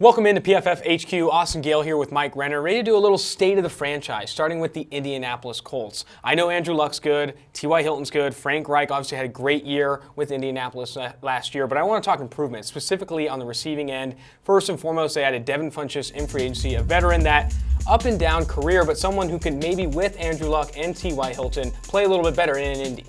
Welcome into PFF HQ. Austin Gayle here with Mike Renner, ready to do a little state of the franchise, starting with the Indianapolis Colts. I know Andrew Luck's good, T.Y. Hilton's good, Frank Reich obviously had a great year with Indianapolis last year, but I want to talk improvement, specifically on the receiving end. First and foremost, they added Devin Funchess in free agency, a veteran that up and down career, but someone who can maybe with Andrew Luck and T.Y. Hilton play a little bit better in Indy.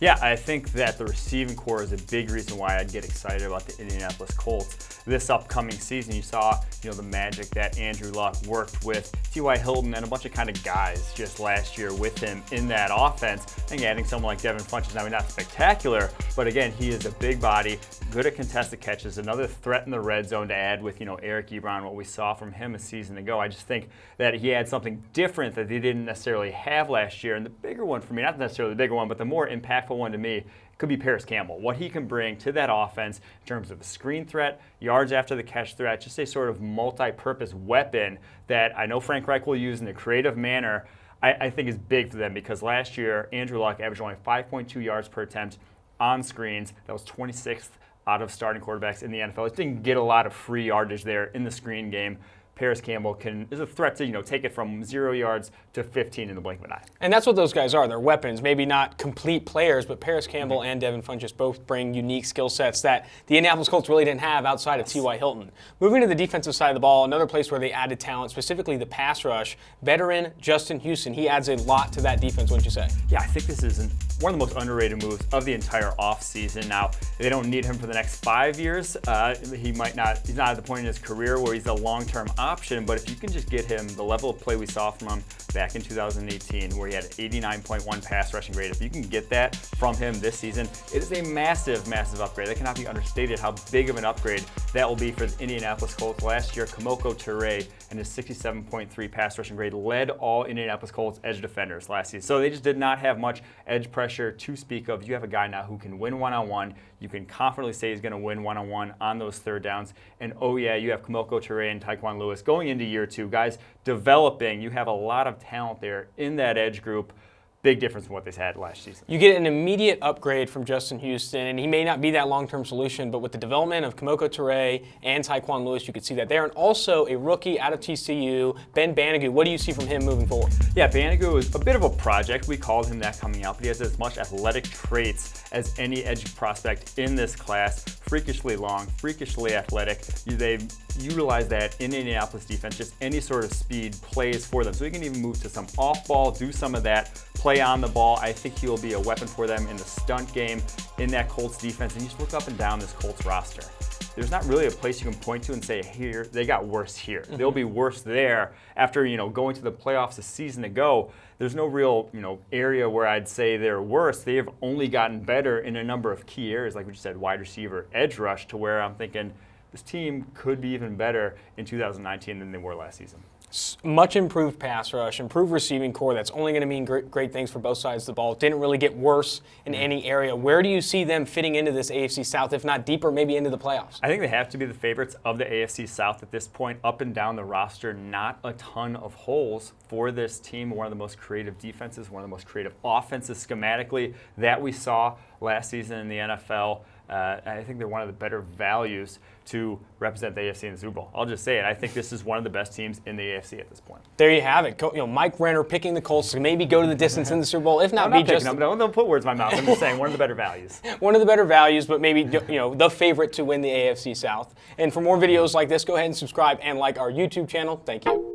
Yeah, I think that the receiving core is a big reason why I'd get excited about the Indianapolis Colts this upcoming season. You saw, the magic that Andrew Luck worked with T.Y. Hilton and a bunch of kind of guys just last year with him in that offense. I think adding someone like Devin Funchess, I mean, not spectacular, but again, he is a big body, good at contested catches, another threat in the red zone to add with, Eric Ebron, what we saw from him a season ago. I just think that he had something different that they didn't necessarily have last year. And the bigger one for me, not necessarily the bigger one, but the more impactful one to me, could be Campbell. What he can bring to that offense in terms of the screen threat, yards after the catch threat, just a sort of multi-purpose weapon that I know Frank Reich will use in a creative manner, I think is big for them, because last year Andrew Luck averaged only 5.2 yards per attempt on screens. That was 26th out of starting quarterbacks in the NFL. He didn't get a lot of free yardage there in the screen game. Campbell is a threat to take it from 0 yards to 15 in the blink of an eye. And that's what those guys are. They're weapons, maybe not complete players, but Campbell and Devin Funchess both bring unique skill sets that the Indianapolis Colts really didn't have outside of T.Y. Hilton. Moving to the defensive side of the ball, another place where they added talent, specifically the pass rush, veteran Justin Houston. He adds a lot to that defense, wouldn't you say? Yeah, I think this is one of the most underrated moves of the entire offseason. Now, they don't need him for the next 5 years. He's not at the point in his career where he's a long-term option, but if you can just get him the level of play we saw from him back in 2018, where he had an 89.1 pass rushing grade, if you can get that from him this season, it is a massive, massive upgrade. That cannot be understated how big of an upgrade that will be for the Indianapolis Colts. Last year, Toure and his 67.3 pass rushing grade led all Indianapolis Colts edge defenders last season. So they just did not have much edge pressure to speak of. You have a guy now who can win one-on-one. You can confidently say he's going to win one-on-one on those third downs. And oh yeah, you have Toure and Tyquan Lewis going into year two. Guys developing. You have a lot of talent there in that edge group. Big difference from what they had last season. You get an immediate upgrade from Justin Houston, and he may not be that long-term solution, but with the development of Toure and Tyquan Lewis, you could see that there. And also a rookie out of TCU, Banagher. What do you see from him moving forward? Yeah, Banagher was a bit of a project. We called him that coming out, but he has as much athletic traits as any edge prospect in this class. Freakishly long, freakishly athletic. They utilize that in Indianapolis defense. Just any sort of speed plays for them. So he can even move to some off-ball, do some of that, play on the ball. I think he will be a weapon for them in the stunt game in that Colts defense. And you just look up and down this Colts roster. There's not really a place you can point to and say, here, they got worse here. They'll be worse there. After, going to the playoffs a season ago, there's no real, area where I'd say they're worse. They have only gotten better in a number of key areas, like we just said, wide receiver, edge rush, to where I'm thinking this team could be even better in 2019 than they were last season. Much improved pass rush, improved receiving core. That's only going to mean great things for both sides of the ball. It didn't really get worse in any area. Where do you see them fitting into this AFC South, if not deeper, maybe into the playoffs? I think they have to be the favorites of the AFC South at this point. Up and down the roster, not a ton of holes for this team. One of the most creative defenses, one of the most creative offenses schematically that we saw last season in the NFL. I think they're one of the better values to represent the AFC in the Super Bowl. I'll just say it. I think this is one of the best teams in the AFC at this point. There you have it. Mike Renner picking the Colts to maybe go to the distance in the Super Bowl. If not, don't put words in my mouth. I'm just saying one of the better values. One of the better values, but maybe the favorite to win the AFC South. And for more videos like this, go ahead and subscribe and like our YouTube channel. Thank you.